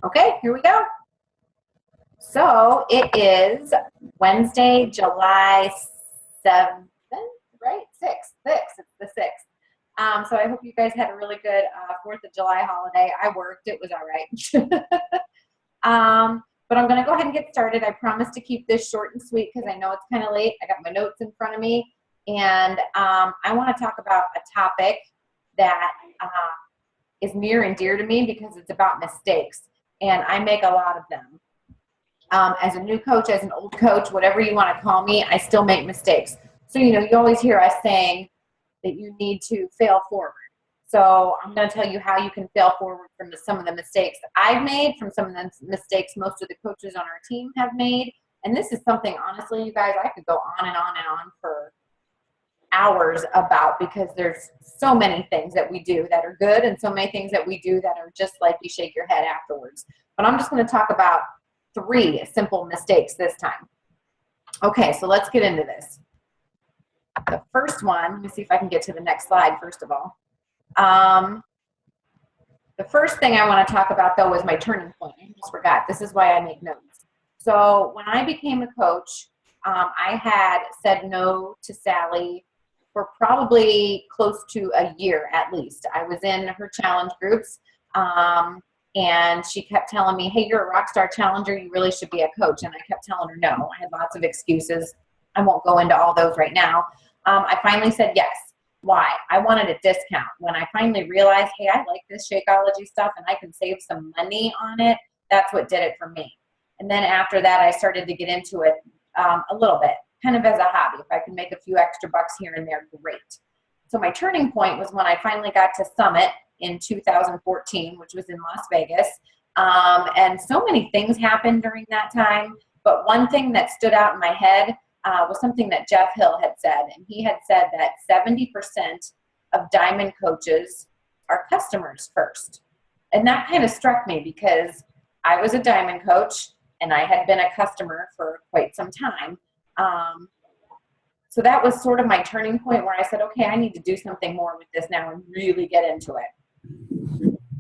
Okay, here we go. So it is Wednesday, July 7th, right? 6th. It's the 6th. So I hope you guys had a really good 4th of July holiday. I worked. It was all right. But I'm going to go ahead and get started. I promise to keep this short and sweet because I know it's kind of late. I got my notes in front of me. And I want to talk about a topic that is near and dear to me because it's about mistakes. And I make a lot of them. As a new coach, as an old coach, whatever you want to call me, I still make mistakes. So, you always hear us saying that you need to fail forward. So I'm going to tell you how you can fail forward from some of the mistakes that I've made, from some of the mistakes most of the coaches on our team have made. And this is something, honestly, you guys, I could go on and on and on for hours about because there's so many things that we do that are good and so many things that we do that are just like you shake your head afterwards. But I'm just going to talk about 3 simple mistakes this time. Okay, so let's get into this. The first one, let me see if I can get to the next slide first of all. The first thing I want to talk about though is my turning point. I just forgot. This is why I make notes. So when I became a coach, I had said no to Sally for probably close to a year at least. I was in her challenge groups. And she kept telling me, hey, you're a rock star challenger. You really should be a coach. And I kept telling her no. I had lots of excuses. I won't go into all those right now. I finally said yes. Why? I wanted a discount. When I finally realized, hey, I like this Shakeology stuff and I can save some money on it, that's what did it for me. And then after that, I started to get into it a little bit, kind of as a hobby. If I can make a few extra bucks here and there, great. So my turning point was when I finally got to Summit in 2014, which was in Las Vegas. And so many things happened during that time. But one thing that stood out in my head was something that Jeff Hill had said. And he had said that 70% of diamond coaches are customers first. And that kind of struck me because I was a diamond coach and I had been a customer for quite some time. So that was sort of my turning point where I said, okay, I need to do something more with this now and really get into it.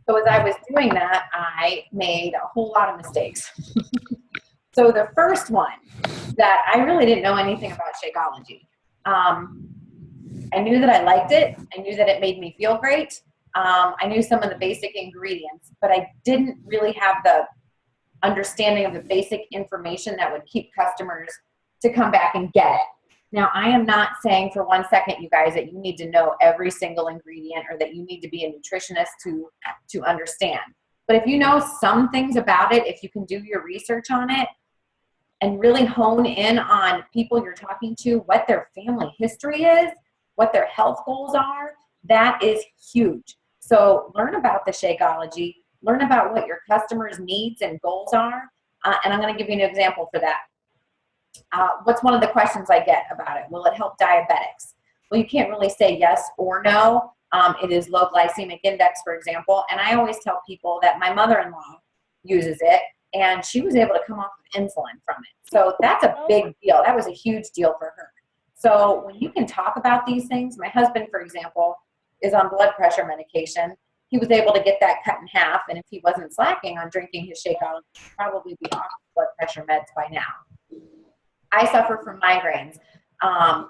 So as I was doing that, I made a whole lot of mistakes. So the first one that I really didn't know anything about Shakeology. I knew that I liked it. I knew that it made me feel great. I knew some of the basic ingredients, but I didn't really have the understanding of the basic information that would keep customers to come back and get it. Now, I am not saying for one second, you guys, that you need to know every single ingredient or that you need to be a nutritionist to understand. But if you know some things about it, if you can do your research on it and really hone in on people you're talking to, what their family history is, what their health goals are, that is huge. So learn about the Shakeology, learn about what your customers' needs and goals are, and I'm going to give you an example for that. What's one of the questions I get about it? Will it help diabetics? Well, you can't really say yes or no. It is low glycemic index, for example. And I always tell people that my mother-in-law uses it, and she was able to come off of insulin from it. So that's a big deal. That was a huge deal for her. So when you can talk about these things, my husband, for example, is on blood pressure medication. He was able to get that cut in half, and if he wasn't slacking on drinking his Shakeology, he'd probably be off blood pressure meds by now. I suffer from migraines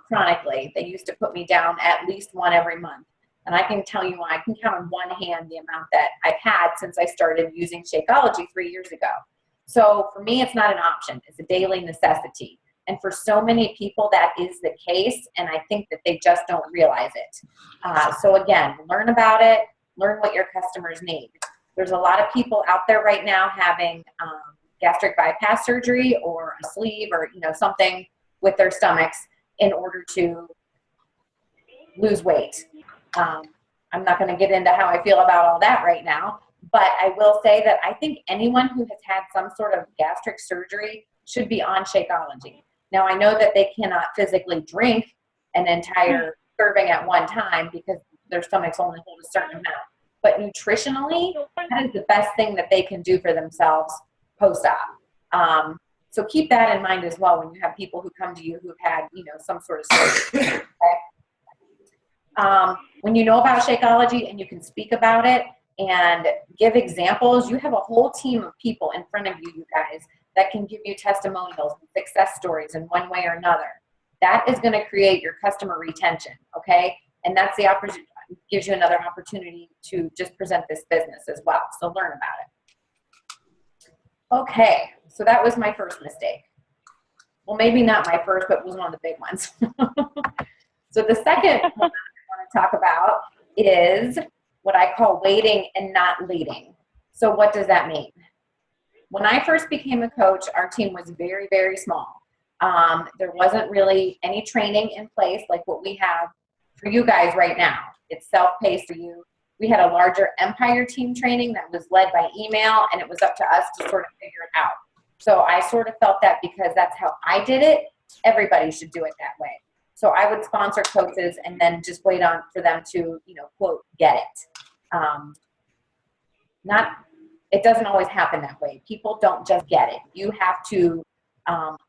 chronically. They used to put me down at least one every month. And I can tell you, I can count on one hand the amount that I've had since I started using Shakeology 3 years ago. So for me, it's not an option. It's a daily necessity. And for so many people, that is the case. And I think that they just don't realize it. So again, learn about it. Learn what your customers need. There's a lot of people out there right now having gastric bypass surgery or a sleeve or something with their stomachs in order to lose weight. I'm not going to get into how I feel about all that right now, but I will say that I think anyone who has had some sort of gastric surgery should be on Shakeology. Now, I know that they cannot physically drink an entire serving at one time because their stomachs only hold a certain amount, but nutritionally, that is the best thing that they can do for themselves post-op. So keep that in mind as well when you have people who come to you who've had, some sort of surgery. Okay? When you know about Shakeology and you can speak about it, and give examples. You have a whole team of people in front of you, you guys, that can give you testimonials and success stories in one way or another. That is going to create your customer retention, okay? And that's the opportunity, gives you another opportunity to just present this business as well. So learn about it. Okay, so that was my first mistake. Well, maybe not my first, but it was one of the big ones. So the second one I want to talk about is what I call waiting and not leading. So what does that mean? When I first became a coach, our team was very, very small. There wasn't really any training in place like what we have for you guys right now. It's self-paced for you. We had a larger Empire team training that was led by email, and it was up to us to sort of figure it out. So I sort of felt that because that's how I did it, everybody should do it that way. So I would sponsor coaches and then just wait on for them to, quote, get it. It doesn't always happen that way. People don't just get it. You have to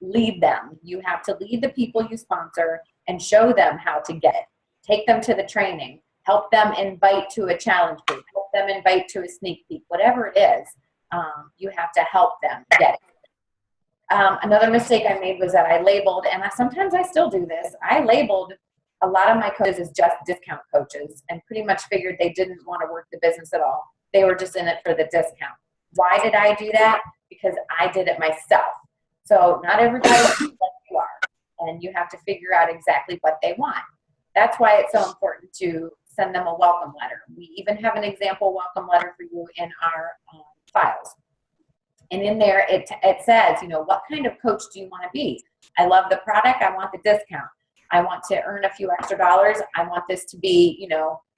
lead them. You have to lead the people you sponsor and show them how to get it. Take them to the training. Help them invite to a challenge group. Help them invite to a sneak peek. Whatever it is, you have to help them get it. Another mistake I made was that I labeled, and sometimes I still do this, I labeled a lot of my coaches as just discount coaches and pretty much figured they didn't want to work the business at all. They were just in it for the discount. Why did I do that? Because I did it myself. So not everybody is like you are, and you have to figure out exactly what they want. That's why it's so important to send them a welcome letter. We even have an example welcome letter for you in our files. And in there, it says, what kind of coach do you want to be? I love the product. I want the discount. I want to earn a few extra dollars. I want this to be,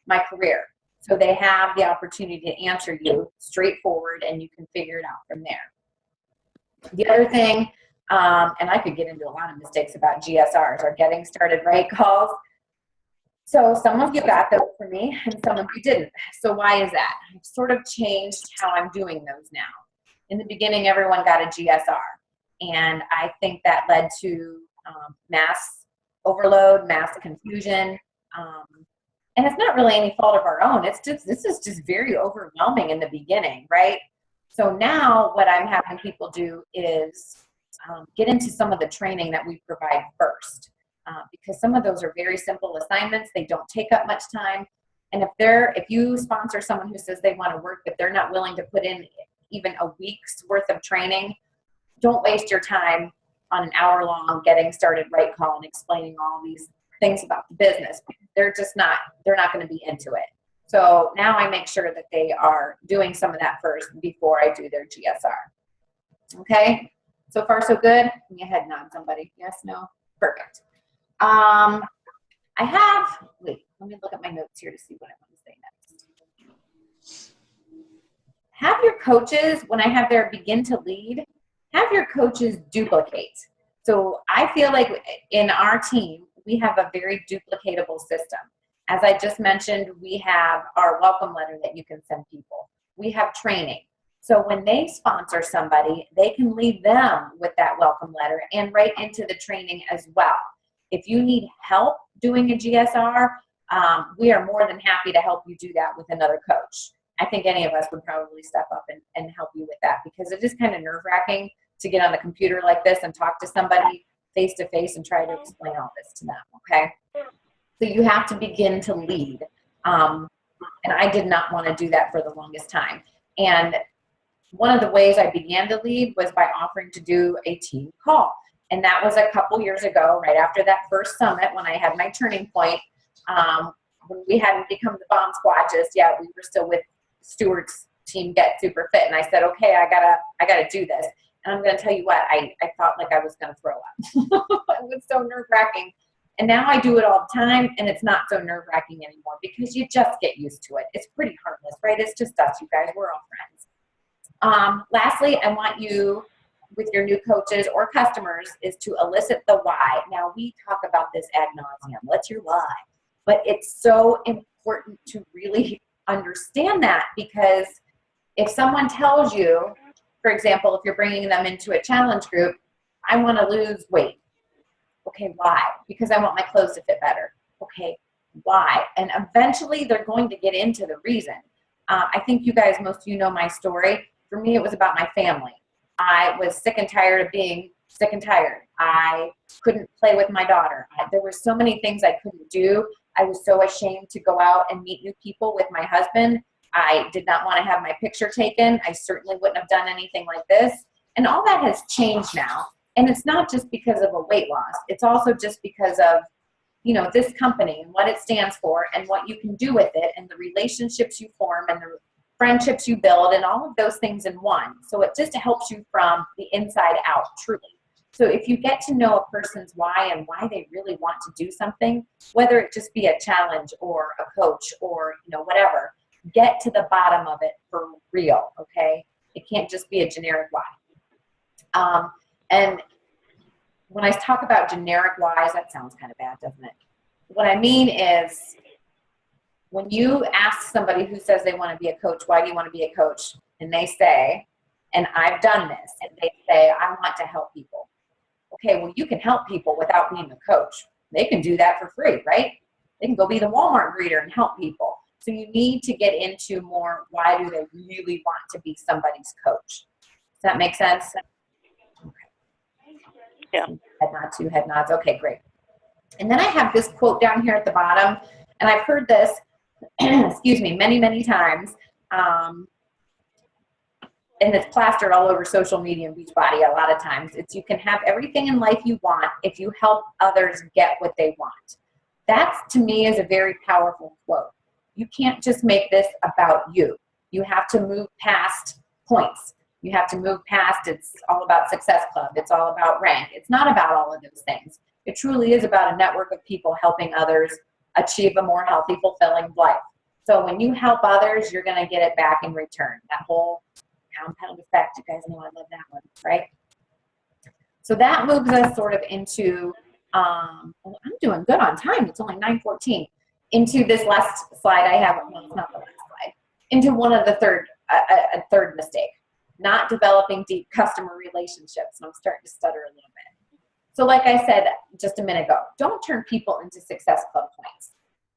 my career. So they have the opportunity to answer you straightforward, and you can figure it out from there. The other thing, and I could get into a lot of mistakes about GSRs, or getting started right calls. So some of you got those for me, and some of you didn't. So why is that? I've sort of changed how I'm doing those now. In the beginning, everyone got a GSR, and I think that led to mass overload, mass confusion, and it's not really any fault of our own. This is just very overwhelming in the beginning, right? So now what I'm having people do is get into some of the training that we provide first, because some of those are very simple assignments. They don't take up much time, and if you sponsor someone who says they want to work, but they're not willing to put in even a week's worth of training, don't waste your time on an hour-long getting started right call and explaining all these things about the business. They're not going to be into it. So now I make sure that they are doing some of that first before I do their GSR. Okay? So far, so good? Give me a head nod, somebody. Yes, no? Perfect. Let me look at my notes here to see what I want to say next. Have your coaches, when I have their begin to lead, have your coaches duplicate. So I feel like in our team, we have a very duplicatable system. As I just mentioned, we have our welcome letter that you can send people. We have training. So when they sponsor somebody, they can lead them with that welcome letter and right into the training as well. If you need help doing a GSR, we are more than happy to help you do that with another coach. I think any of us would probably step up and help you with that, because it is kind of nerve-wracking to get on the computer like this and talk to somebody face-to-face and try to explain all this to them, okay? So you have to begin to lead. And I did not want to do that for the longest time. And one of the ways I began to lead was by offering to do a team call. And that was a couple years ago, right after that first summit when I had my turning point. When we hadn't become the Bomb Squad just yet, we were still with Stuart's team Get Super Fit, and I said, okay, I gotta do this. And I'm gonna tell you what, I thought like I was gonna throw up. It was so nerve-wracking. And now I do it all the time, and it's not so nerve-wracking anymore because you just get used to it. It's pretty harmless, right? It's just us, you guys. We're all friends. Lastly, I want you, with your new coaches or customers, is to elicit the why. Now, we talk about this ad nauseum. What's your why? But it's so important to really understand that, because if someone tells you, for example, if you're bringing them into a challenge group, I want to lose weight. Okay, why? Because I want my clothes to fit better. Okay, why? And eventually they're going to get into the reason. I think you guys, most of you know my story. For me, it was about my family. I was sick and tired of being sick and tired. I couldn't play with my daughter. There were so many things I couldn't do. I was so ashamed to go out and meet new people with my husband. I did not want to have my picture taken. I certainly wouldn't have done anything like this. And all that has changed now. And it's not just because of a weight loss. It's also just because of, you know, this company and what it stands for and what you can do with it and the relationships you form and the friendships you build and all of those things in one. So it just helps you from the inside out, truly. So if you get to know a person's why and why they really want to do something, whether it just be a challenge or a coach or, you know, whatever, get to the bottom of it for real, okay? It can't just be a generic why. And when I talk about generic whys, that sounds kind of bad, doesn't it? What I mean is when you ask somebody who says they want to be a coach, why do you want to be a coach? And they say, and I've done this, and they say, I want to help people. Okay, well, you can help people without being a coach. They can do that for free, right? They can go be the Walmart greeter and help people. So you need to get into more, why do they really want to be somebody's coach? Does that make sense? Okay. Yeah. Head nods, two head nods. Okay, great. And then I have this quote down here at the bottom, and I've heard this, excuse me, many, many times. And it's plastered all over social media and Beachbody a lot of times. It's you can have everything in life you want if you help others get what they want. That, to me, is a very powerful quote. You can't just make this about you. You have to move past points. You have to move past, it's all about Success Club. It's all about rank. It's not about all of those things. It truly is about a network of people helping others achieve a more healthy, fulfilling life. So when you help others, you're going to get it back in return. That whole compound effect, you guys know I love that one, right? So that moves us sort of into, well, I'm doing good on time. It's only 9:14. Into this last slide I have, well, it's not the last slide, into one of the a third mistake, not developing deep customer relationships. And I'm starting to stutter a little bit. So like I said just a minute ago, don't turn people into Success Club points.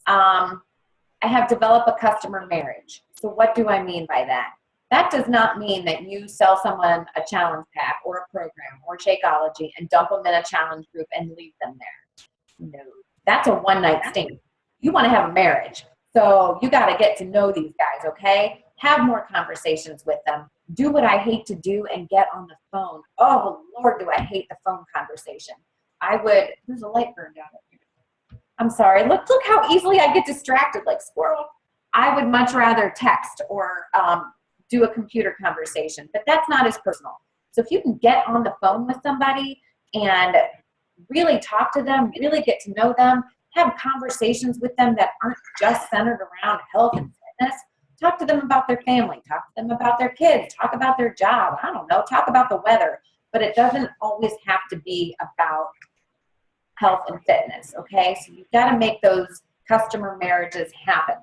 I have developed a customer marriage. So what do I mean by that? That does not mean that you sell someone a challenge pack or a program or Shakeology and dump them in a challenge group and leave them there. No, that's a one-night stand. You want to have a marriage. So you got to get to know these guys, okay? Have more conversations with them. Do what I hate to do and get on the phone. Oh, Lord, do I hate the phone conversation. There's a light burned out up here. I'm sorry. Look how easily I get distracted like squirrel. I would much rather text or do a computer conversation, but that's not as personal. So if you can get on the phone with somebody and really talk to them, really get to know them, have conversations with them that aren't just centered around health and fitness, talk to them about their family, talk to them about their kids, talk about their job, I don't know, talk about the weather, but it doesn't always have to be about health and fitness, okay? So you've got to make those customer marriages happen.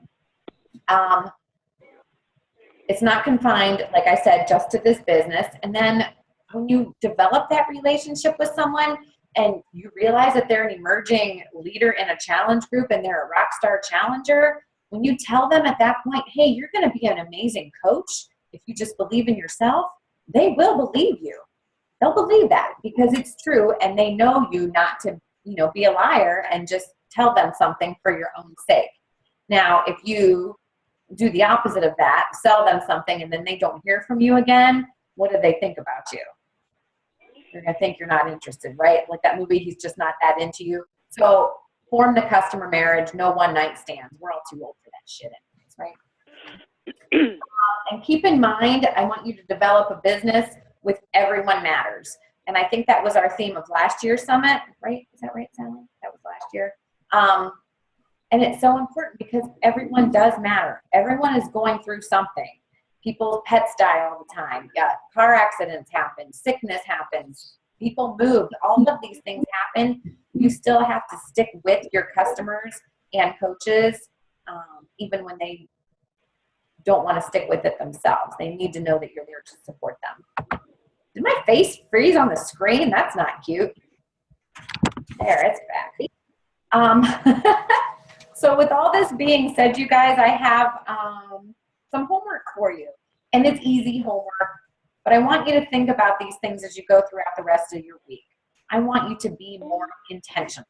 It's not confined, like I said, just to this business. And then when you develop that relationship with someone and you realize that they're an emerging leader in a challenge group and they're a rock star challenger, when you tell them at that point, hey, you're going to be an amazing coach if you just believe in yourself, they will believe you. They'll believe that because it's true and they know you not to, be a liar and just tell them something for your own sake. Now, if you do the opposite of that, sell them something and then they don't hear from you again, what do they think about you? They're going to think you're not interested, right? Like that movie, he's just not that into you. So form the customer marriage, no one night stands. We're all too old for that shit anyways, right? And keep in mind, I want you to develop a business with everyone matters. And I think that was our theme of last year's summit, right? Is that right, Sally? That was last year. And it's so important because everyone does matter. Everyone is going through something. People's pets die all the time. Yeah, car accidents happen. Sickness happens. People move. All of these things happen. You still have to stick with your customers and coaches, even when they don't want to stick with it themselves. They need to know that you're there to support them. Did my face freeze on the screen? That's not cute. There, it's back. So with all this being said, you guys, I have some homework for you. And it's easy homework, but I want you to think about these things as you go throughout the rest of your week. I want you to be more intentional.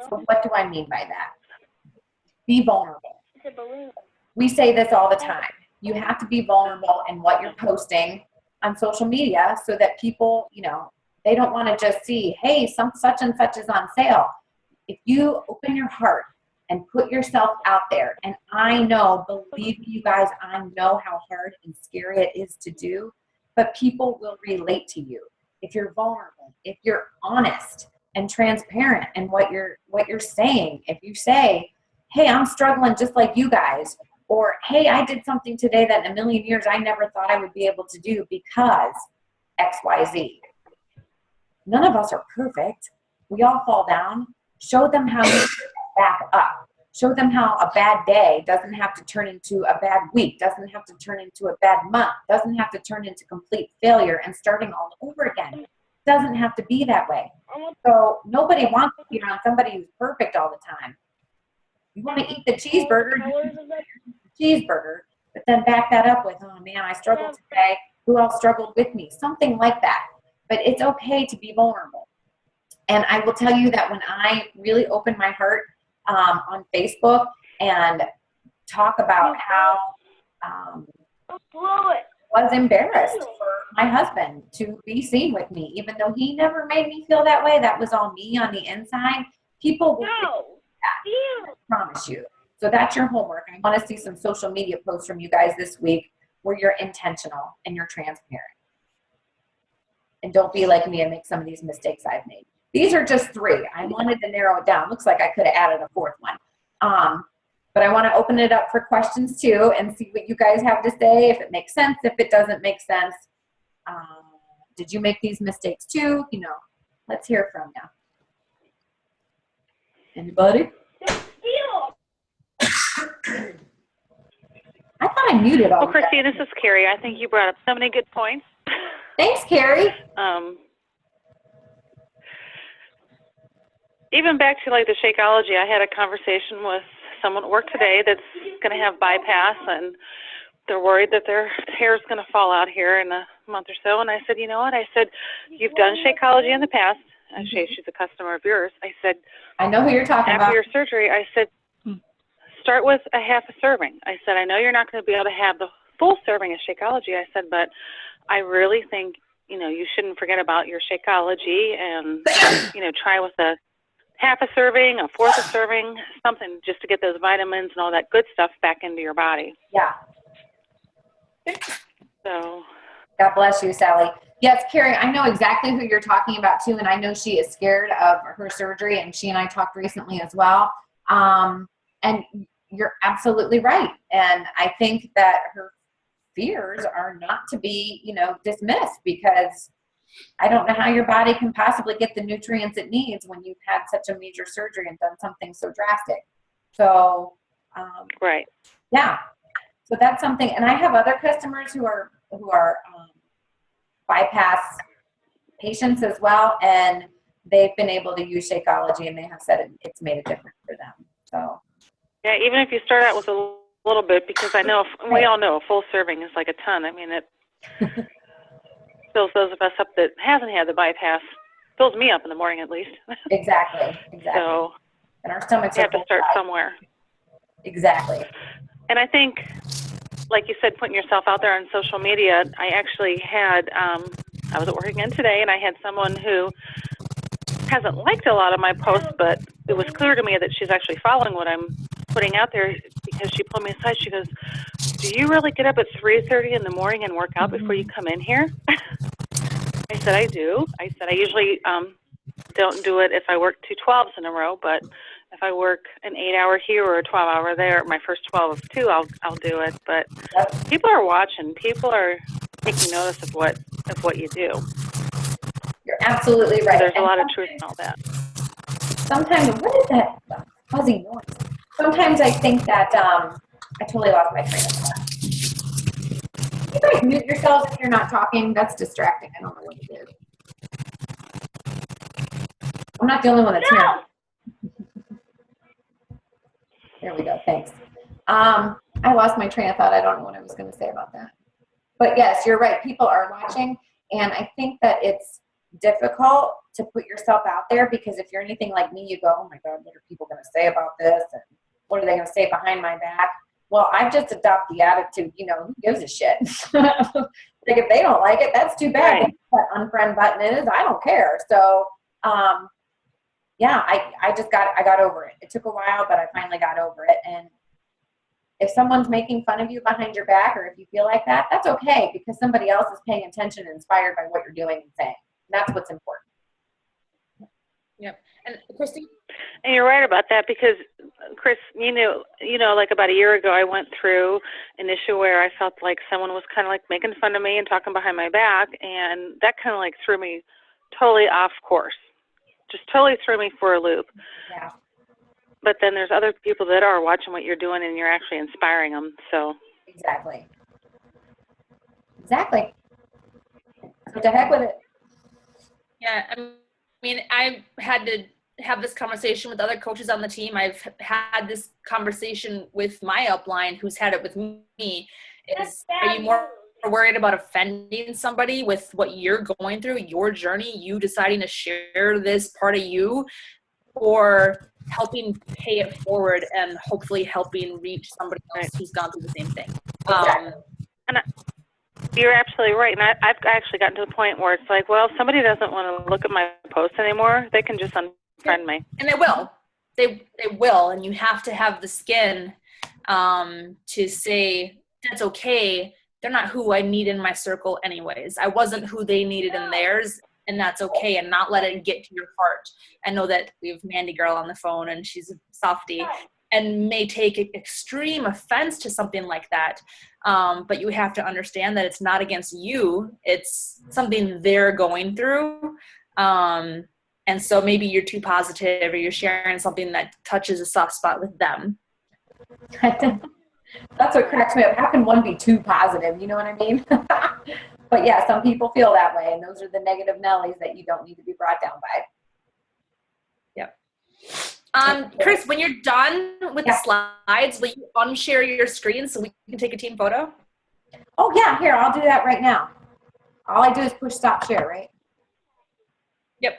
So what do I mean by that? Be vulnerable. We say this all the time. You have to be vulnerable in what you're posting on social media so that people, they don't want to just see, hey, such and such is on sale. If you open your heart and put yourself out there, and I know, believe me, you guys, I know how hard and scary it is to do, but people will relate to you. If you're vulnerable, if you're honest and transparent in what you're saying, if you say, hey, I'm struggling just like you guys, or hey, I did something today that in a million years I never thought I would be able to do because XYZ. None of us are perfect. We all fall down. Show them how you back up. Show them how a bad day doesn't have to turn into a bad week, doesn't have to turn into a bad month, doesn't have to turn into complete failure and starting all over again. It doesn't have to be that way. So nobody wants to be around somebody who's perfect all the time. You want to eat the cheeseburger, but then back that up with, oh man, I struggled today. Who else struggled with me? Something like that. But it's okay to be vulnerable. And I will tell you that when I really opened my heart on Facebook and talk about how I was embarrassed for my husband to be seen with me, even though he never made me feel that way. That was all me on the inside. People will that, I promise you. So that's your homework. I want to see some social media posts from you guys this week where you're intentional and you're transparent. And don't be like me and make some of these mistakes I've made. These are just 3. I wanted to narrow it down. Looks like I could have added a 4th one. But I want to open it up for questions too and see what you guys have to say, if it makes sense, if it doesn't make sense. Did you make these mistakes too? Let's hear from you. Anybody? I thought I muted all. Well, Christine, this is Carrie. I think you brought up so many good points. Thanks, Carrie. Even back to like the Shakeology, I had a conversation with someone at work today that's going to have bypass, and they're worried that their hair is going to fall out here in a month or so. And I said, you know what? I said, you've done Shakeology in the past. She's a customer of yours. I said, I know who you're talking about. After your surgery, I said, start with a half a serving. I said, I know you're not going to be able to have the full serving of Shakeology. I said, but I really think, you shouldn't forget about your Shakeology and, try with a half a serving, a fourth a serving, something just to get those vitamins and all that good stuff back into your body. Yeah. So. God bless you, Sally. Yes, Carrie, I know exactly who you're talking about too, and I know she is scared of her surgery, and she and I talked recently as well. And you're absolutely right. And I think that her fears are not to be, dismissed, because I don't know how your body can possibly get the nutrients it needs when you've had such a major surgery and done something so drastic. So, right. Yeah. So that's something. And I have other customers who are bypass patients as well, and they've been able to use Shakeology, and they have said it's made a difference for them. So. Yeah, even if you start out with a little bit, because I know we all know a full serving is like a ton. I mean, it fills those of us up that hasn't had the bypass. Fills me up in the morning at least. Exactly. So, and our stomachs you have to start somewhere. Exactly. And I think, like you said, putting yourself out there on social media. I actually had, I was at work again today, and I had someone who hasn't liked a lot of my posts, but it was clear to me that she's actually following what I'm putting out there, because she pulled me aside. She goes, do you really get up at 3:30 in the morning and work out before you come in here? I said, I do. I said, I usually don't do it if I work 2 12s in a row, but if I work an 8-hour here or a 12-hour there, my first 12 of 2, I'll do it. But people are watching. People are taking notice of what you do. You're absolutely right. So there's a lot of truth in all that. Sometimes, what is that fuzzy noise? Sometimes I think that, I totally lost my train of thought. You guys mute yourselves if you're not talking. That's distracting. I don't know what it is. I'm not the only one that's here. There we go. Thanks. I lost my train of thought. I don't know what I was going to say about that. But yes, you're right. People are watching. And I think that it's difficult to put yourself out there because if you're anything like me, you go, oh my God, what are people going to say about this? And what are they going to say behind my back? Well, I've just adopted the attitude, who gives a shit? Like if they don't like it, that's too bad. Right. That unfriend button is, I don't care. So, yeah, I got over it. It took a while, but I finally got over it. And if someone's making fun of you behind your back, or if you feel like that, that's okay because somebody else is paying attention and inspired by what you're doing and saying. That's what's important. Yep. And Christy? And you're right about that because, Chris, like about a year ago, I went through an issue where I felt like someone was kind of like making fun of me and talking behind my back, and that kind of like threw me totally off course. Just totally threw me for a loop. Yeah. But then there's other people that are watching what you're doing, and you're actually inspiring them. So Exactly. So to heck with it. Yeah, I mean, I've had to have this conversation with other coaches on the team. I've had this conversation with my upline who's had it with me. Are you more worried about offending somebody with what you're going through, your journey, you deciding to share this part of you, or helping pay it forward and hopefully helping reach somebody else who's gone through the same thing? and you're absolutely right. And I've actually gotten to the point where it's like, well, if somebody doesn't want to look at my post anymore, they can just unfriend me. And they will. They will. And you have to have the skin to say, that's okay. They're not who I need in my circle anyways. I wasn't who they needed in theirs, and that's okay, and not let it get to your heart. I know that we have Mandy Girl on the phone, and she's a softie, and may take extreme offense to something like that. But you have to understand that it's not against you. It's something they're going through. And so maybe you're too positive or you're sharing something that touches a soft spot with them. That's what cracks me up. How can one be too positive? You know what I mean? But yeah, some people feel that way, and those are the negative Nellies that you don't need to be brought down by. Yep. Chris, when you're done with the slides, will you unshare your screen so we can take a team photo? Oh yeah, here, I'll do that right now. All I do is push stop share, right? Yep.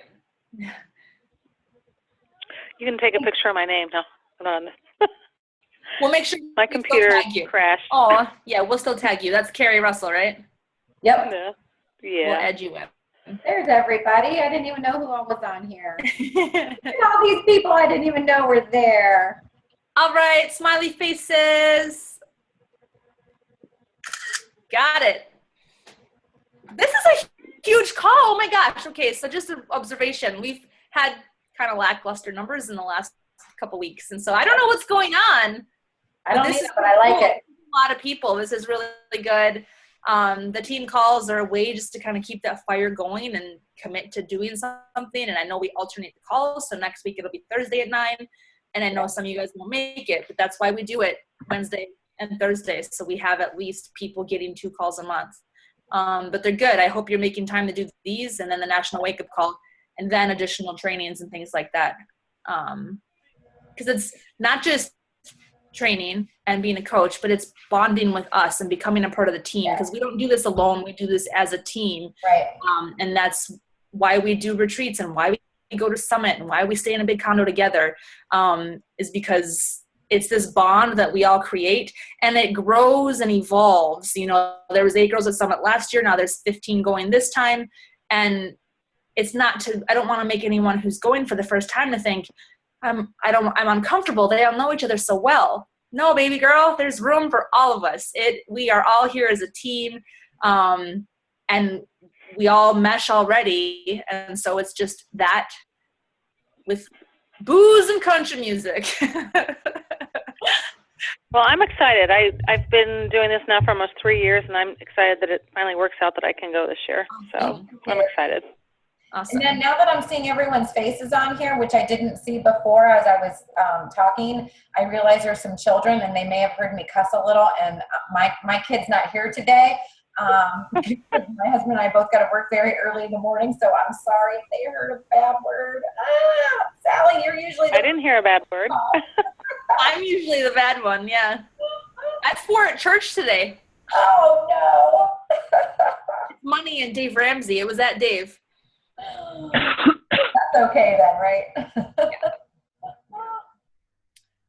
You can take a picture of my name now. Hold on. We'll make sure my computer crashed. Oh, yeah, we'll still tag you. That's Carrie Russell, right? Yep. Yeah. We'll add you in. There's everybody. I didn't even know who all was on here. All these people I didn't even know were there. All right, smiley faces. Got it. This is a huge call. Oh my gosh. Okay, so just an observation. We've had kind of lackluster numbers in the last couple weeks, and so I don't know what's going on. I don't either, but I like it. A lot of people. This is really, really good. The team calls are a way just to kind of keep that fire going and commit to doing something. And I know we alternate the calls, so next week it'll be Thursday at 9. And I know some of you guys won't make it, but that's why we do it Wednesday and Thursday. So we have at least people getting 2 calls a month. But they're good. I hope you're making time to do these, and then the National Wake Up Call, and then additional trainings and things like that. Because it's not just training and being a coach, but it's bonding with us and becoming a part of the team, because we don't do this alone. We do this as a team. Right. And that's why we do retreats and why we go to Summit and why we stay in a big condo together, is because it's this bond that we all create, and it grows and evolves. You know, there was 8 girls at Summit last year. Now there's 15 going this time. And it's not to, I don't want to make anyone who's going for the first time to think, I'm uncomfortable. They all know each other so well. No, baby girl, there's room for all of us. We are all here as a team, and we all mesh already. And so it's just that with booze and country music. Well, I'm excited. I've been doing this now for almost 3 years, and I'm excited that it finally works out that I can go this year. So I'm excited. Awesome. And then now that I'm seeing everyone's faces on here, which I didn't see before as I was talking, I realize there's some children and they may have heard me cuss a little. And my kid's not here today. My husband and I both got to work very early in the morning, so I'm sorry if they heard a bad word. Sally, you're usually I didn't hear a bad word. I'm usually the bad one, yeah. I swore at church today. Oh, no. Money and Dave Ramsey. It was at Dave. That's okay then, right?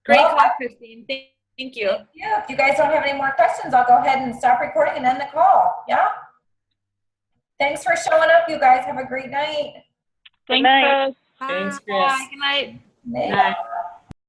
Great Well, call, Christine. Thank you. Yeah, if you guys don't have any more questions, I'll go ahead and stop recording and end the call. Yeah? Thanks for showing up, you guys. Have a great night. Good night. Thanks, Chris. Bye. Good night. Bye.